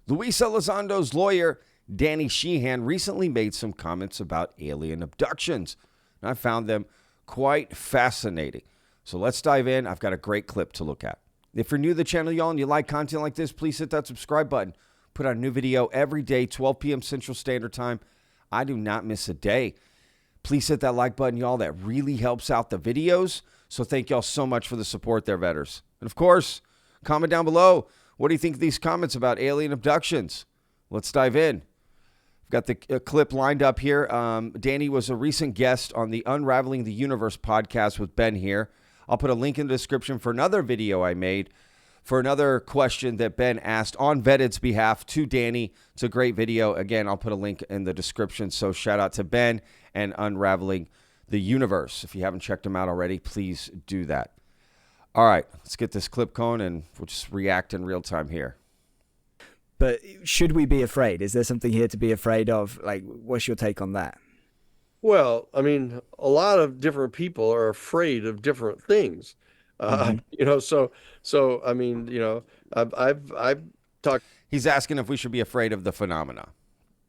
Luis Elizondo's lawyer, Danny Sheehan, recently made some comments about alien abductions, and I found them quite fascinating. So let's dive in. I've got a great clip to look at. If you're new to the channel, y'all, and you like content like this, please hit that subscribe button. Put out a new video every day, 12 p.m. Central Standard Time. I do not miss a day. Please hit that like button, y'all. That really helps out the videos. So thank y'all so much for the support there, vetters. And of course, comment down below. What do you think of these comments about alien abductions? Let's dive in. I've got the clip lined up here. Danny was a recent guest on the Unraveling the Universe podcast with Ben here. I'll put a link in the description for another video I made for another question that Ben asked on Vetted's behalf to Danny. It's a great video. Again, I'll put a link in the description. So shout out to Ben and Unraveling the Universe. If you haven't checked them out already, please do that. All right, let's get this clip going and we'll just react in real time here. But should we be afraid? Is there something here to be afraid of? Like, what's your take on that? Well, I mean, a lot of different people are afraid of different things. So I mean, I've talked He's asking if we should be afraid of the phenomena.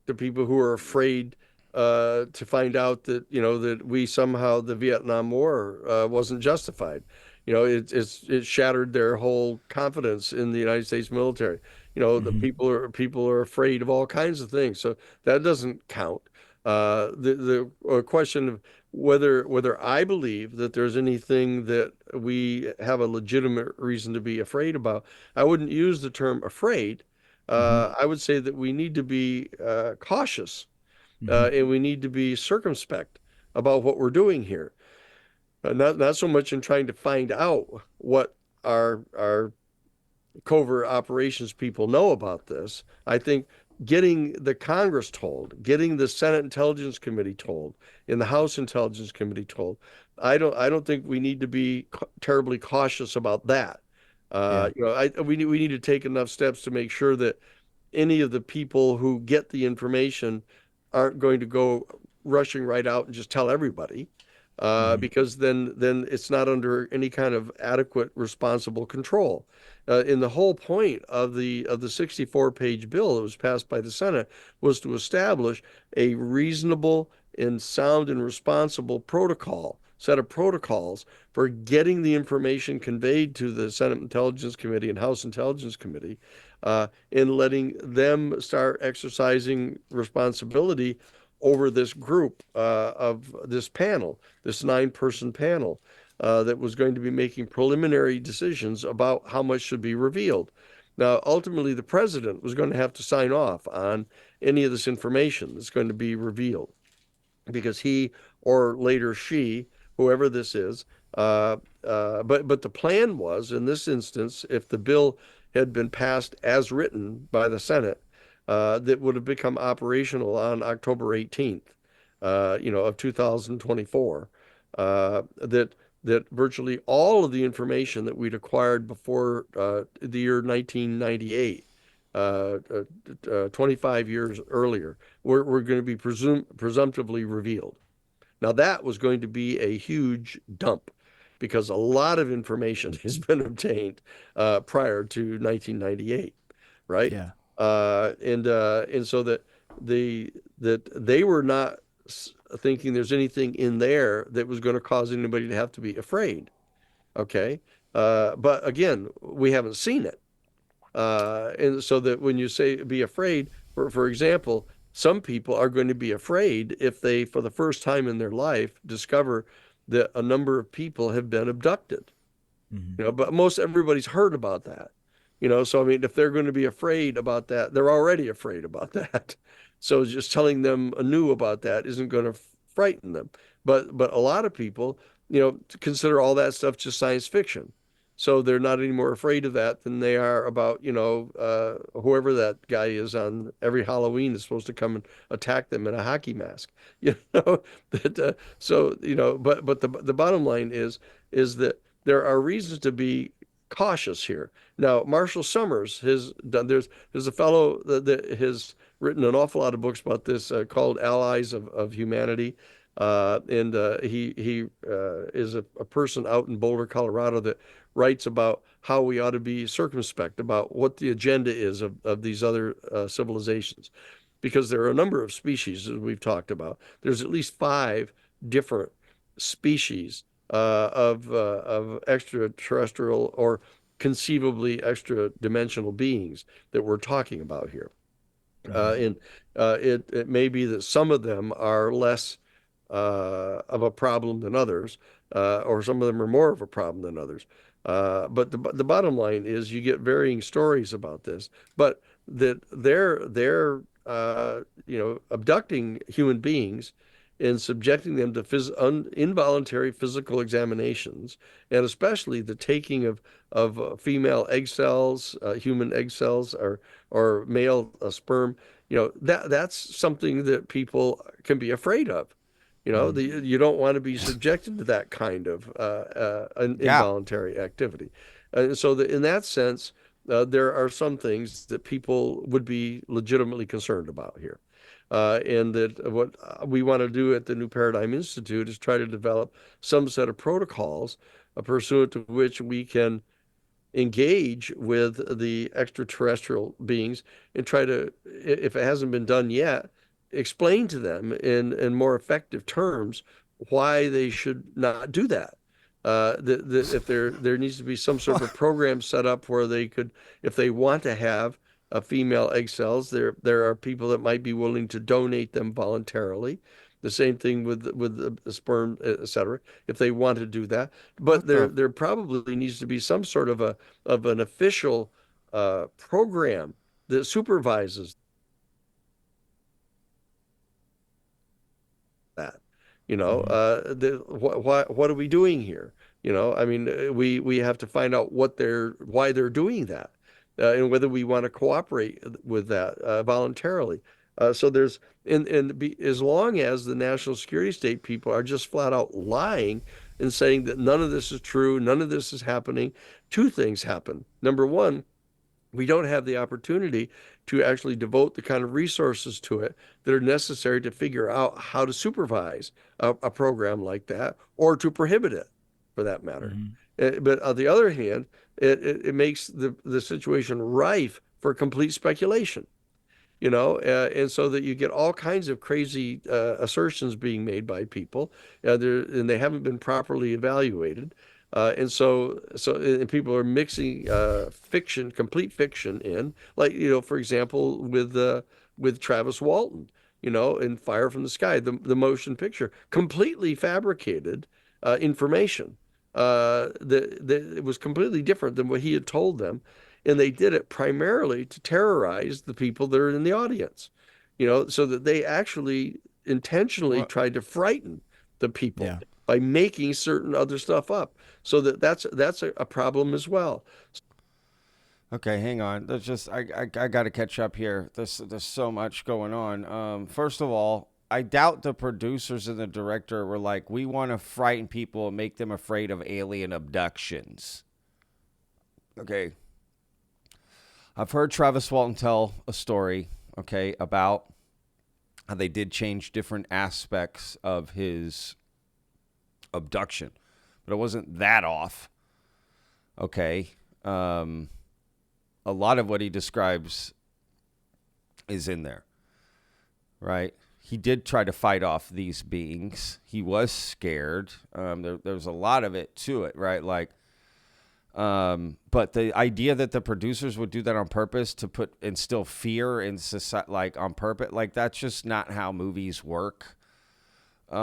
to people who are afraid to find out that that we somehow the Vietnam War wasn't justified. It shattered their whole confidence in the United States military. The people are afraid of all kinds of things, so that doesn't count. The question of whether I believe that there's anything that we have a legitimate reason to be afraid about, I wouldn't use the term afraid. I would say that we need to be cautious, and we need to be circumspect about what we're doing here. Not so much in trying to find out what our covert operations people know about this. I think getting the Congress told, getting the Senate Intelligence Committee told, and the House Intelligence Committee told, I don't think we need to be terribly cautious about that. We need to take enough steps to make sure that any of the people who get the information aren't going to go rushing right out and just tell everybody. Because then it's not under any kind of adequate, responsible control. And the whole point of the 64-page bill that was passed by the Senate was to establish a reasonable and sound and responsible set of protocols for getting the information conveyed to the Senate Intelligence Committee and House Intelligence Committee, and letting them start exercising responsibility over this group of this panel, this 9-person panel that was going to be making preliminary decisions about how much should be revealed. Now, ultimately, the president was going to have to sign off on any of this information that's going to be revealed, because he, or later she, whoever this is, but the plan was, in this instance, if the bill had been passed as written by the Senate, that would have become operational on October 18th, of 2024. That virtually all of the information that we'd acquired before the year 1998, 25 years earlier, were going to be presumptively revealed. Now, that was going to be a huge dump, because a lot of information has been obtained prior to 1998, right? Yeah. And so that they were not thinking there's anything in there that was going to cause anybody to have to be afraid. Okay. But again, we haven't seen it. And so that when you say be afraid, for example, some people are going to be afraid if they, for the first time in their life, discover that a number of people have been abducted. But most everybody's heard about that. So I mean, if they're going to be afraid about that, they're already afraid about that. So just telling them anew about that isn't going to frighten them. But a lot of people, consider all that stuff just science fiction. So they're not any more afraid of that than they are about, whoever that guy is on every Halloween is supposed to come and attack them in a hockey mask. But the bottom line is that there are reasons to be cautious here. Now, Marshall Summers has done, there's a fellow that has written an awful lot of books about this, called Allies of Humanity. And he is a person out in Boulder, Colorado, that writes about how we ought to be circumspect about what the agenda is of these other civilizations, because there are a number of species, as we've talked about. There's at least 5 different species of extraterrestrial or conceivably extra dimensional beings that we're talking about here. And it may be that some of them are less of a problem than others, or some of them are more of a problem than others. But the bottom line is you get varying stories about this, but that they're abducting human beings and subjecting them to involuntary physical examinations, and especially the taking of female egg cells, human egg cells, or male sperm. That's something that people can be afraid of. You don't want to be subjected to that kind of an Yeah. involuntary activity. So in that sense, there are some things that people would be legitimately concerned about here. And that what we want to do at the New Paradigm Institute is try to develop some set of protocols pursuant to which we can engage with the extraterrestrial beings and try to, if it hasn't been done yet, explain to them in more effective terms why they should not do that. If there needs to be some sort of a program set up where they could, if they want to have a female egg cells, there are people that might be willing to donate them voluntarily. The same thing with the sperm, et cetera, if they want to do that. But What the? there probably needs to be some sort of an official program that supervises that. Mhm. What are we doing here? I mean, we have to find out why they're doing that, and whether we want to cooperate with that voluntarily. So there's as long as the national security state people are just flat out lying and saying that none of this is true, none of this is happening, 2 things happen. Number one, we don't have the opportunity to actually devote the kind of resources to it that are necessary to figure out how to supervise a program like that, or to prohibit it, for that matter. Mhm. But on the other hand, it makes the situation rife for complete speculation. And so that you get all kinds of crazy assertions being made by people, and they haven't been properly evaluated. And people are mixing fiction, complete fiction, in, like, for example, with Travis Walton, in Fire from the Sky, the motion picture, completely fabricated information. It was completely different than what he had told them, and they did it primarily to terrorize the people that are in the audience, so that they actually intentionally What? tried to frighten the people Yeah. by making certain other stuff up. So that's a problem as well. Okay, hang on. There's just I got to catch up here. There's so much going on. First of all, I doubt the producers and the director were like, we want to frighten people and make them afraid of alien abductions. Okay. I've heard Travis Walton tell a story, okay, about how they did change different aspects of his abduction, but it wasn't that off. Okay. A lot of what he describes is in there, right? He did try to fight off these beings. He was scared. There's a lot of it to it, right? Like, but the idea that the producers would do that on purpose to instill fear in society, like on purpose, like that's just not how movies work. You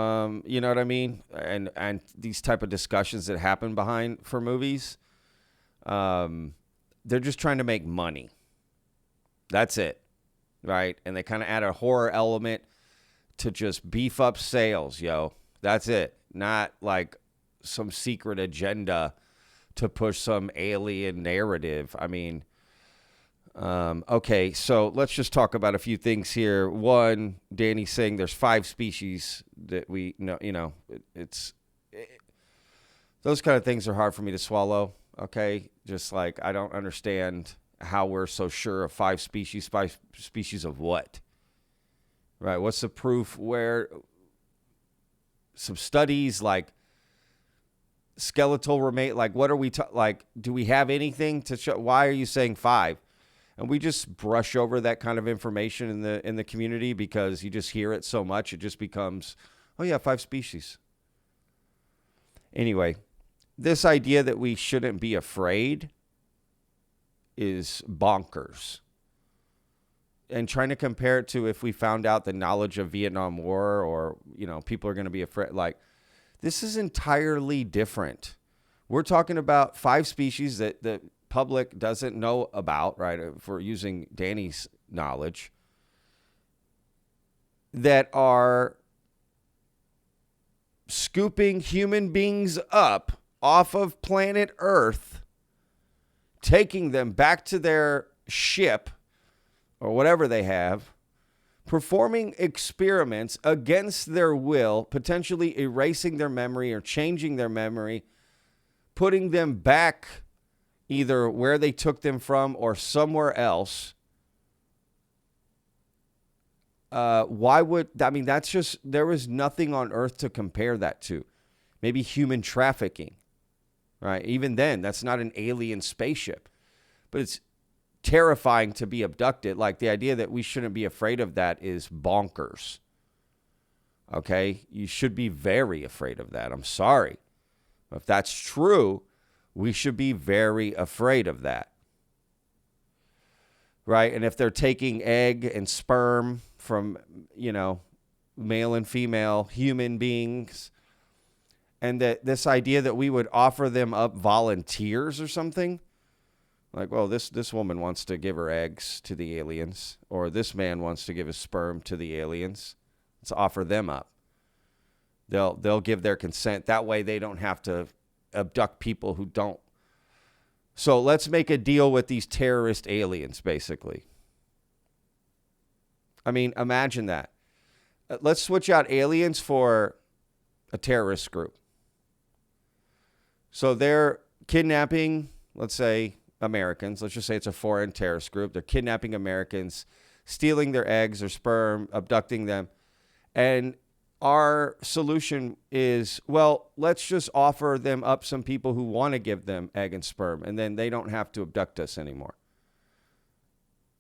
know what I mean? And these type of discussions that happen behind for movies, they're just trying to make money. That's it, right? And they kind of add a horror element to just beef up sales, yo. That's it. Not like some secret agenda to push some alien narrative. I mean, okay, so let's just talk about a few things here. One, Danny's saying there's 5 species that we know. Those kind of things are hard for me to swallow. Okay, just like I don't understand how we're so sure of 5 species. 5 species of what? Right? What's the proof? Where? some studies like skeletal remain. Like, what are we like? Do we have anything to show? Why are you saying 5? And we just brush over that kind of information in the community because you just hear it so much. It just becomes, oh yeah, 5 species. Anyway, this idea that we shouldn't be afraid is bonkers. And trying to compare it to if we found out the knowledge of Vietnam War or, people are going to be afraid. Like, this is entirely different. We're talking about 5 species that the public doesn't know about, right? If we're using Danny's knowledge, that are scooping human beings up off of planet Earth, taking them back to their ship or whatever they have, performing experiments against their will, potentially erasing their memory or changing their memory, putting them back either where they took them from or somewhere else. That's just, there was nothing on Earth to compare that to. Maybe human trafficking, right? Even then, that's not an alien spaceship, but it's terrifying to be abducted. Like, the idea that we shouldn't be afraid of that is bonkers. Okay? You should be very afraid of that. I'm sorry. If that's true, we should be very afraid of that. Right? And if they're taking egg and sperm from, male and female human beings, and that this idea that we would offer them up volunteers or something, like, well, this woman wants to give her eggs to the aliens, or this man wants to give his sperm to the aliens. Let's offer them up. They'll give their consent. That way they don't have to abduct people who don't. So let's make a deal with these terrorist aliens, basically. I mean, imagine that. Let's switch out aliens for a terrorist group. So they're kidnapping, let's say, Americans. Let's just say it's a foreign terrorist group. They're kidnapping Americans, stealing their eggs or sperm, abducting them. And our solution is, well, let's just offer them up some people who want to give them egg and sperm, and then they don't have to abduct us anymore.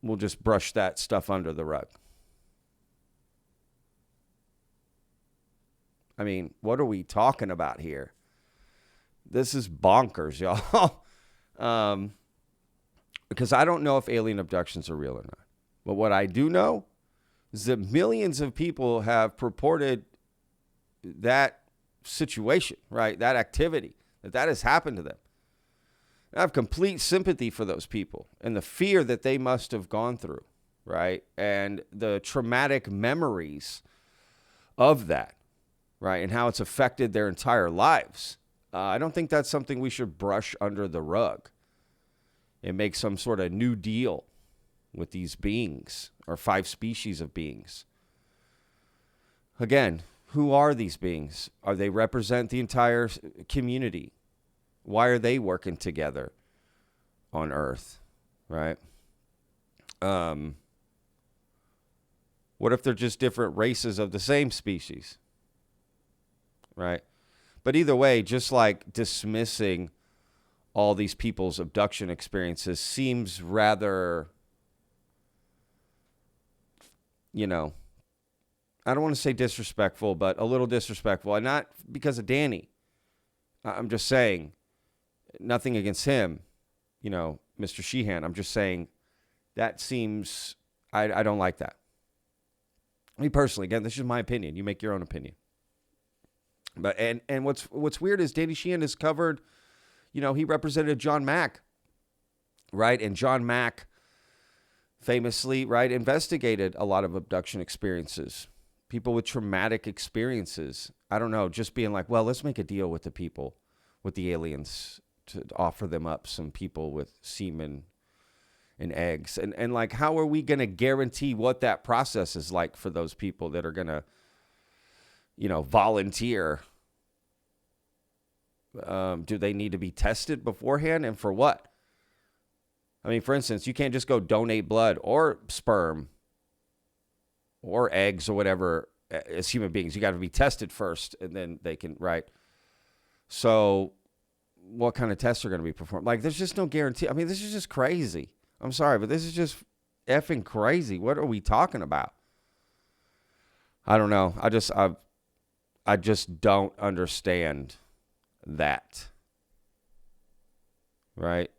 We'll just brush that stuff under the rug. I mean, what are we talking about here? This is bonkers, y'all. Because I don't know if alien abductions are real or not. But what I do know is that millions of people have purported that situation, right? That activity, that has happened to them. I have complete sympathy for those people and the fear that they must have gone through, right? And the traumatic memories of that, right? And how it's affected their entire lives. I don't think that's something we should brush under the rug and make some sort of new deal with these beings or 5 species of beings. Again, who are these beings? Are they represent the entire community? Why are they working together on Earth, right? What if they're just different races of the same species, right? But either way, just like dismissing all these people's abduction experiences seems rather, I don't want to say disrespectful, but a little disrespectful. And not because of Danny. I'm just saying, nothing against him, Mr. Sheehan. I'm just saying that seems, I don't like that. Me personally, again, this is my opinion. You make your own opinion. But and what's weird is Danny Sheehan is covered, he represented John Mack, right? And John Mack famously, right, investigated a lot of abduction experiences, people with traumatic experiences. I don't know, just being like, well, let's make a deal with the people, with the aliens, to offer them up some people with semen and eggs. And like, how are we going to guarantee what that process is like for those people that are going to, volunteer? Do they need to be tested beforehand, and for what? I mean, for instance, you can't just go donate blood or sperm or eggs or whatever as human beings. You got to be tested first, and then they can, right? So what kind of tests are going to be performed? Like, there's just no guarantee. I mean, this is just crazy. I'm sorry, but this is just effing crazy. What are we talking about? I don't know. I just don't understand that. Right?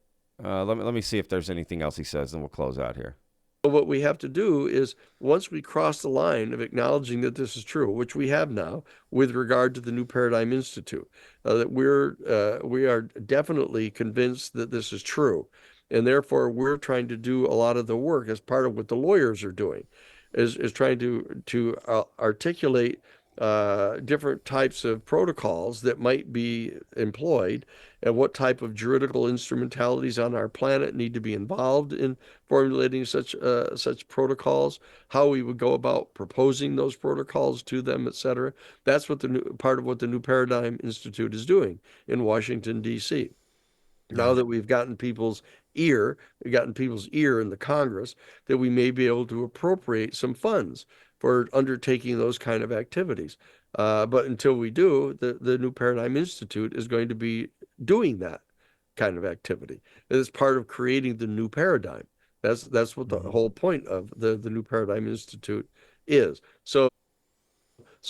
Let me see if there's anything else he says, and we'll close out here. What we have to do is, once we cross the line of acknowledging that this is true, which we have now with regard to the New Paradigm Institute, that we are definitely convinced that this is true, and therefore we're trying to do a lot of the work as part of what the lawyers are doing, is trying to articulate different types of protocols that might be employed, and what type of juridical instrumentalities on our planet need to be involved in formulating such protocols, how we would go about proposing those protocols to them, etc. That's what part of what the New Paradigm Institute is doing in Washington, D.C. Now that we've gotten people's ear in the Congress, that we may be able to appropriate some funds for undertaking those kind of activities. But until we do, the New Paradigm Institute is going to be doing that kind of activity. It's part of creating the new paradigm. That's what the whole point of the New Paradigm Institute is. So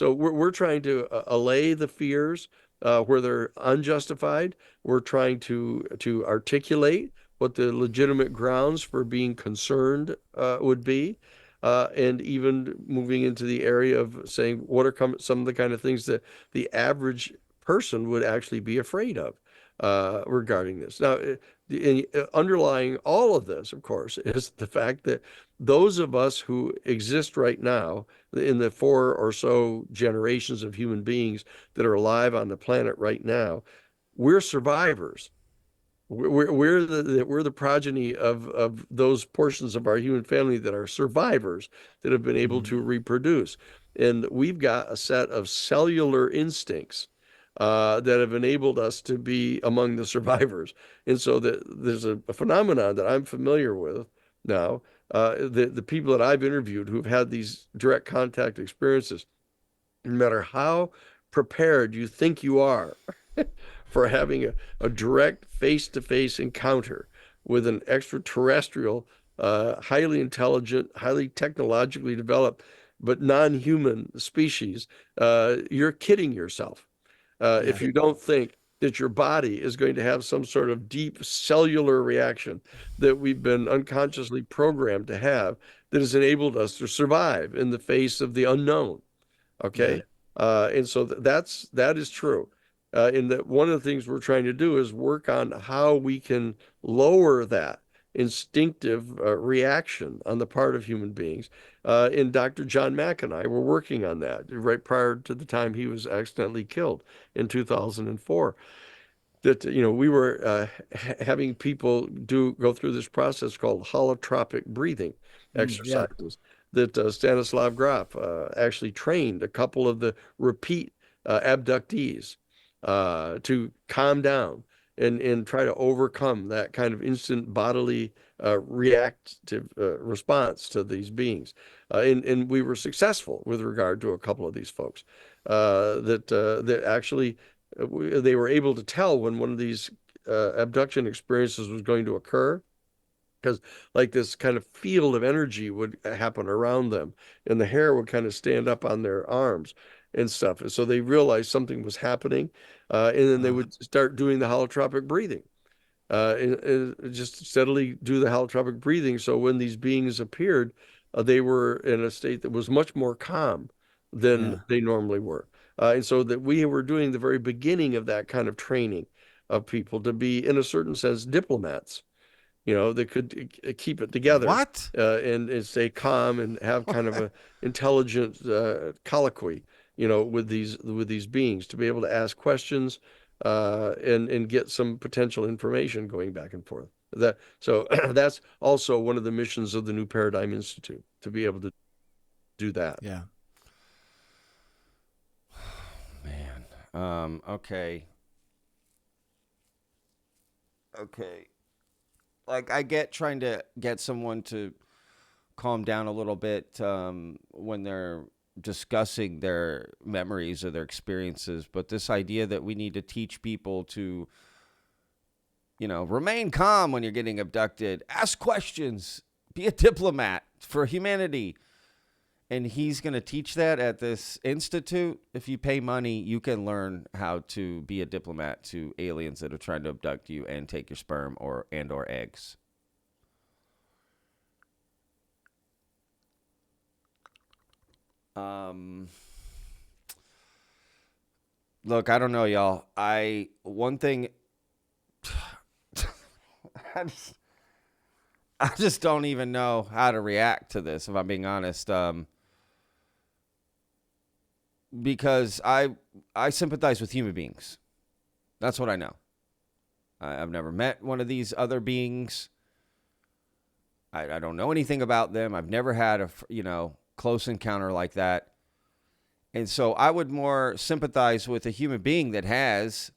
we're trying to allay the fears where they're unjustified. We're trying to articulate what the legitimate grounds for being concerned would be, and even moving into the area of saying what are some of the kind of things that the average person would actually be afraid of regarding this. Now, underlying all of this, of course, is the fact that those of us who exist right now in the 4 or so generations of human beings that are alive on the planet right now, we're survivors. We're the progeny of those portions of our human family that are survivors, that have been able to reproduce. And we've got a set of cellular instincts that have enabled us to be among the survivors. And so there's a phenomenon that I'm familiar with now. The people that I've interviewed who've had these direct contact experiences, no matter how prepared you think you are for having a direct face-to-face encounter with an extraterrestrial, highly intelligent, highly technologically developed, but non-human species, you're kidding yourself. If you don't think that your body is going to have some sort of deep cellular reaction that we've been unconsciously programmed to have, that has enabled us to survive in the face of the unknown. Okay. And so that is true. And that one of the things we're trying to do is work on how we can lower that instinctive reaction on the part of human beings. And Dr. John Mack and I were working on that right prior to the time he was accidentally killed in 2004. That, we were having people go through this process called holotropic breathing exercises that Stanislav Grof actually trained a couple of the repeat abductees to calm down and try to overcome that kind of instant bodily reactive response to these beings. And we were successful with regard to a couple of these folks that actually they were able to tell when one of these abduction experiences was going to occur, because like this kind of field of energy would happen around them, and the hair would kind of stand up on their arms and stuff. And so they realized something was happening, and then they would start doing the holotropic breathing, and just steadily do the holotropic breathing. So when these beings appeared, they were in a state that was much more calm than they normally were. And so that we were doing the very beginning of that kind of training of people to be, in a certain sense, diplomats, that could keep it together. What? And stay calm and have kind of a intelligent colloquy, with these beings, to be able to ask questions and get some potential information going back and forth. So that's also one of the missions of the New Paradigm Institute, to be able to do that. Yeah. Man. Okay. Like, I get trying to get someone to calm down a little bit when they're discussing their memories or their experiences, but this idea that we need to teach people to, remain calm when you're getting abducted, ask questions, be a diplomat for humanity. And he's going to teach that at this institute. If you pay money, you can learn how to be a diplomat to aliens that are trying to abduct you and take your sperm or eggs. Look, I don't know, y'all. One thing, I just don't even know how to react to this, if I'm being honest. Because I sympathize with human beings. That's what I know. I've never met one of these other beings. I don't know anything about them. I've never had a close encounter like that. And so I would more sympathize with a human being that has,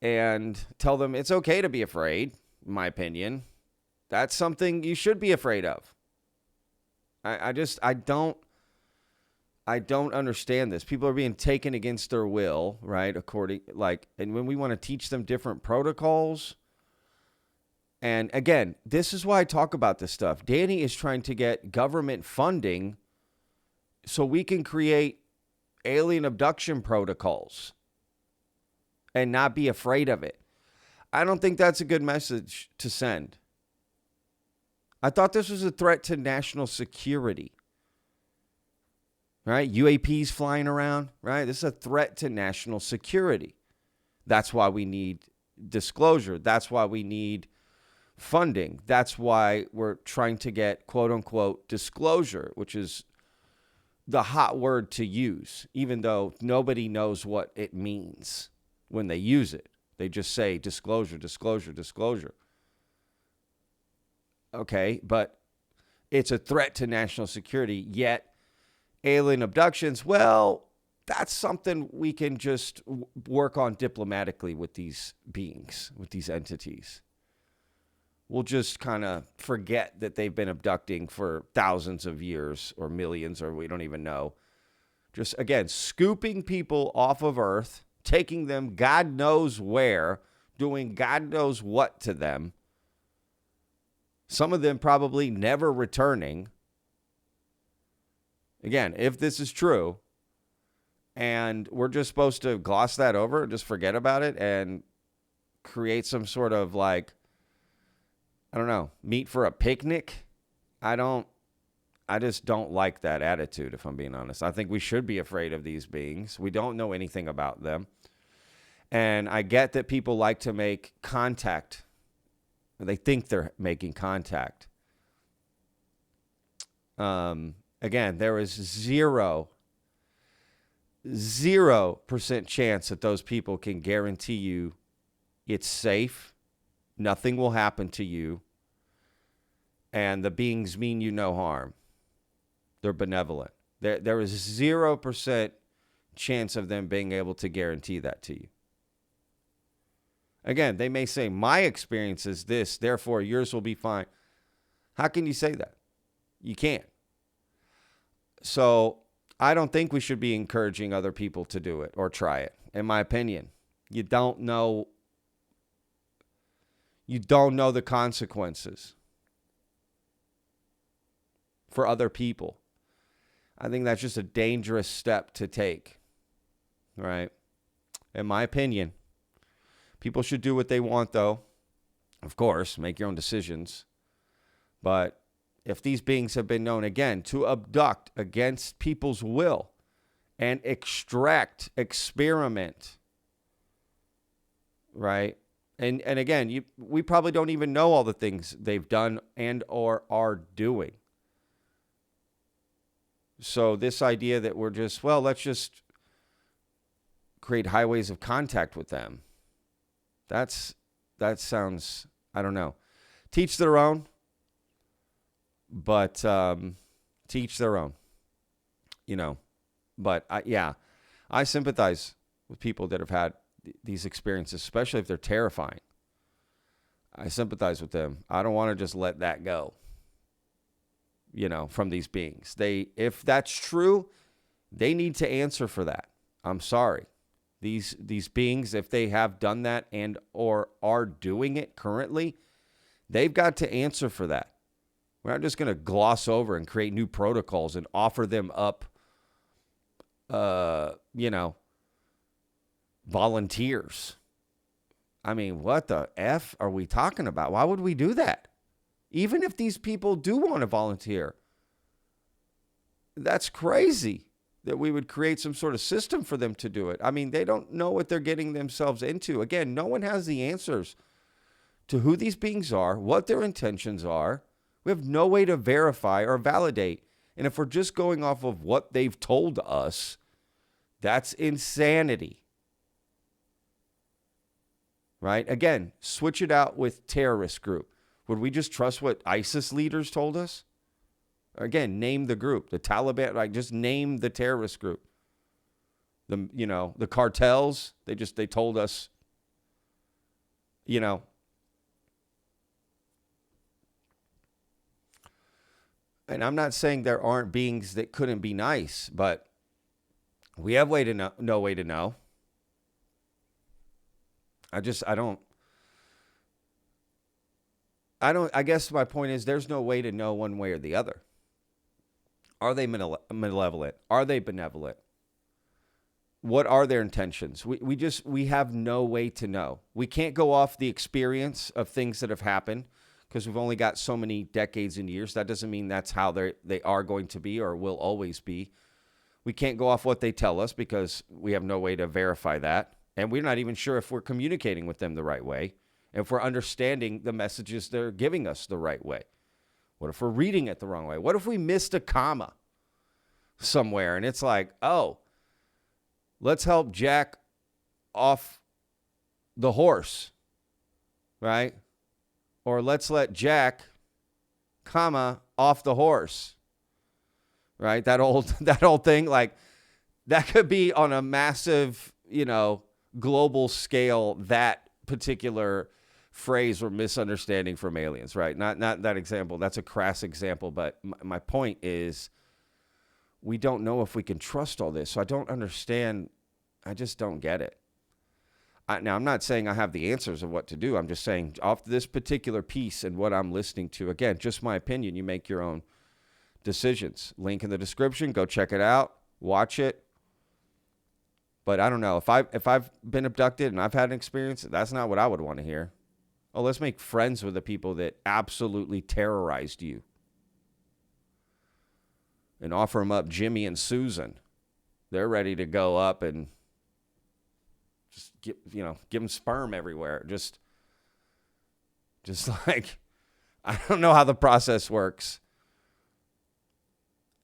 and tell them it's okay to be afraid, in my opinion. That's something you should be afraid of. I don't understand this. People are being taken against their will, right? And when we want to teach them different protocols. And again, this is why I talk about this stuff. Danny is trying to get government funding so we can create alien abduction protocols and not be afraid of it. I don't think that's a good message to send. I thought this was a threat to national security. Right? UAPs flying around, right? This is a threat to national security. That's why we need disclosure. That's why we need funding. That's why we're trying to get quote unquote disclosure, which is the hot word to use, even though nobody knows what it means when they use it. They just say disclosure, disclosure, disclosure. Okay, but it's a threat to national security, yet alien abductions, well, that's something we can just work on diplomatically with these beings, with these entities. We'll just kind of forget that they've been abducting for thousands of years or millions, or we don't even know. Just, again, scooping people off of Earth, taking them God knows where, doing God knows what to them. Some of them probably never returning. Again, if this is true, and we're just supposed to gloss that over and just forget about it and create some sort of meet for a picnic. I just don't like that attitude, if I'm being honest. I think we should be afraid of these beings. We don't know anything about them. And I get that people like to make contact. They think they're making contact. Again, there is 0% chance that those people can guarantee you it's safe, nothing will happen to you, and the beings mean you no harm. They're benevolent. There is 0% chance of them being able to guarantee that to you. Again, they may say, my experience is this, therefore yours will be fine. How can you say that? You can't. So I don't think we should be encouraging other people to do it or try it, in my opinion. You don't know the consequences for other people. I think that's just a dangerous step to take, right? In my opinion. People should do what they want, though. Of course, make your own decisions. But if these beings have been known, again, to abduct against people's will and experiment, right? And again, we probably don't even know all the things they've done and or are doing. So this idea that we're just, let's just create highways of contact with them. That sounds, I don't know. Teach their own, but teach their own, But I sympathize with people that have had these experiences, especially if they're terrifying. I sympathize with them. I don't want to just let that go. from these beings. If that's true, they need to answer for that. I'm sorry. These beings, if they have done that and or are doing it currently, they've got to answer for that. We're not just going to gloss over and create new protocols and offer them up, volunteers. I mean, what the F are we talking about? Why would we do that? Even if these people do want to volunteer, that's crazy that we would create some sort of system for them to do it. I mean, they don't know what they're getting themselves into. Again, no one has the answers to who these beings are, what their intentions are. We have no way to verify or validate. And if we're just going off of what they've told us, that's insanity. Right? Again, switch it out with terrorist group. Would we just trust what ISIS leaders told us? Again, name the group, the Taliban, like just name the terrorist group. The cartels, they told us, And I'm not saying there aren't beings that couldn't be nice, but we have no way to know. I guess my point is there's no way to know one way or the other. Are they malevolent? Are they benevolent? What are their intentions? We have no way to know. We can't go off the experience of things that have happened because we've only got so many decades and years. That doesn't mean that's how they are going to be or will always be. We can't go off what they tell us because we have no way to verify that. And we're not even sure if we're communicating with them the right way, if we're understanding the messages they're giving us the right way. What if we're reading it the wrong way? What if we missed a comma somewhere and it's like, oh, let's help Jack off the horse, right? Or let's let Jack, comma, off the horse, right? That old thing, like that could be on a massive, global scale, that particular phrase or misunderstanding from aliens, right? Not that example. That's a crass example. But my point is we don't know if we can trust all this. So I don't understand. I just don't get it. Now, I'm not saying I have the answers of what to do. I'm just saying off this particular piece and what I'm listening to, again, just my opinion. You make your own decisions. Link in the description. Go check it out. Watch it. But I don't know. If I've been abducted and I've had an experience, that's not what I would want to hear. Oh, let's make friends with the people that absolutely terrorized you. And offer them up Jimmy and Susan. They're ready to go up and just give them sperm everywhere. Just like, I don't know how the process works.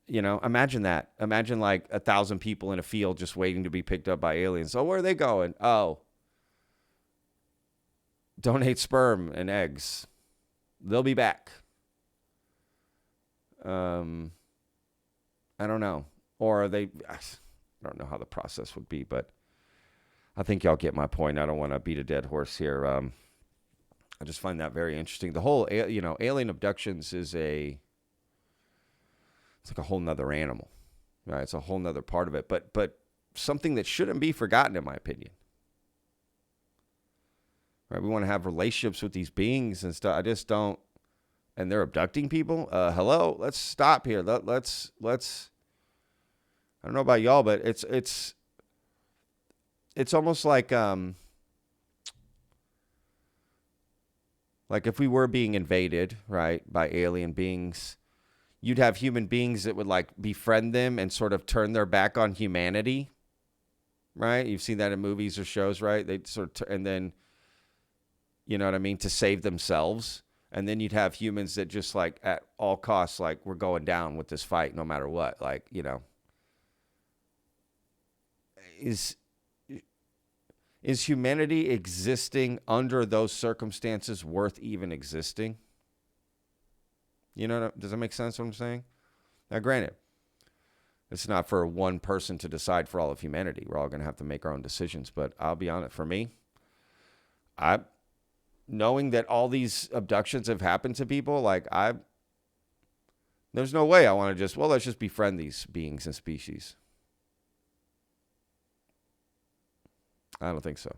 Imagine that. Imagine like 1,000 people in a field just waiting to be picked up by aliens. So where are they going? Oh, donate sperm and eggs. They'll be back. I don't know. Or I don't know how the process would be, but I think y'all get my point. I don't want to beat a dead horse here. I just find that very interesting. The whole, alien abductions is it's like a whole nother animal, right? It's a whole nother part of it, but something that shouldn't be forgotten, in my opinion. Right? We want to have relationships with these beings and stuff. I just don't. And they're abducting people. Hello, let's stop here. Let's. I don't know about y'all, but it's almost like if we were being invaded, right, by alien beings. You'd have human beings that would like befriend them and sort of turn their back on humanity, right? You've seen that in movies or shows, right? They sort of, and then, you know what I mean, to save themselves. And then you'd have humans that just like at all costs, like we're going down with this fight no matter what. Like, is humanity existing under those circumstances worth even existing? Does that make sense what I'm saying? Now, granted, it's not for one person to decide for all of humanity. We're all going to have to make our own decisions. But I'll be honest, for me, knowing that all these abductions have happened to people, like There's no way I want to just, let's just befriend these beings and species. I don't think so.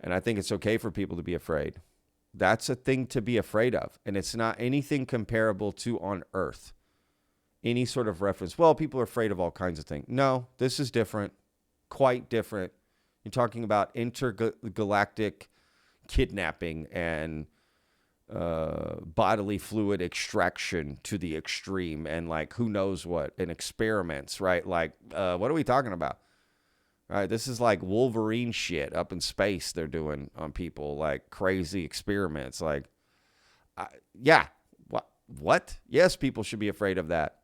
And I think it's okay for people to be afraid. That's a thing to be afraid of. And it's not anything comparable to on Earth. Any sort of reference. Well, people are afraid of all kinds of things. No, this is different. Quite different. You're talking about intergalactic kidnapping and bodily fluid extraction to the extreme, and like who knows what, and experiments, right? Like, what are we talking about? All right, this is like Wolverine shit up in space they're doing on people, like crazy experiments. Like, yeah, what? Yes, people should be afraid of that.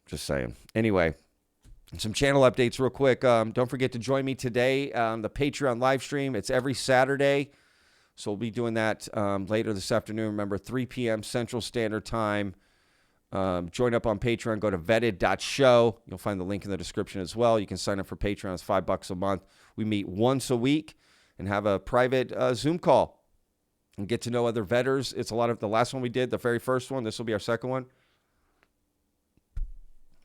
Just saying. Anyway, some channel updates real quick. Don't forget to join me today on the Patreon live stream. It's every Saturday. So we'll be doing that later this afternoon. Remember, 3 p.m. Central Standard Time. Join up on Patreon. Go to vetted.show. You'll find the link in the description as well. You can sign up for Patreon. It's $5 a month. We meet once a week and have a private Zoom call and get to know other vetters. It's a lot of the last one we did, the very first one. This will be our second one.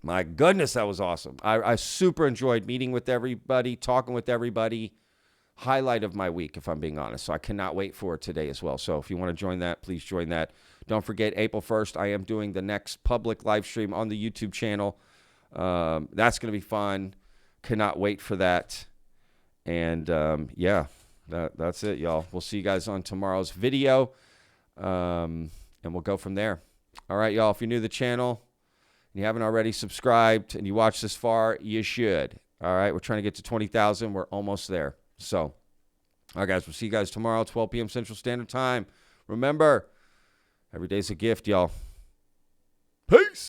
My goodness, that was awesome. I super enjoyed meeting with everybody, talking with everybody. Highlight of my week, if I'm being honest. So I cannot wait for it today as well. So if you want to join that, please join that. Don't forget, April 1st, I am doing the next public live stream on the YouTube channel. That's going to be fun. Cannot wait for that. And, yeah, that's it, y'all. We'll see you guys on tomorrow's video, and we'll go from there. All right, y'all, if you're new to the channel and you haven't already subscribed and you watched this far, you should. All right, we're trying to get to 20,000. We're almost there. So, all right, guys, we'll see you guys tomorrow, 12 p.m. Central Standard Time. Remember, every day's a gift, y'all. Peace.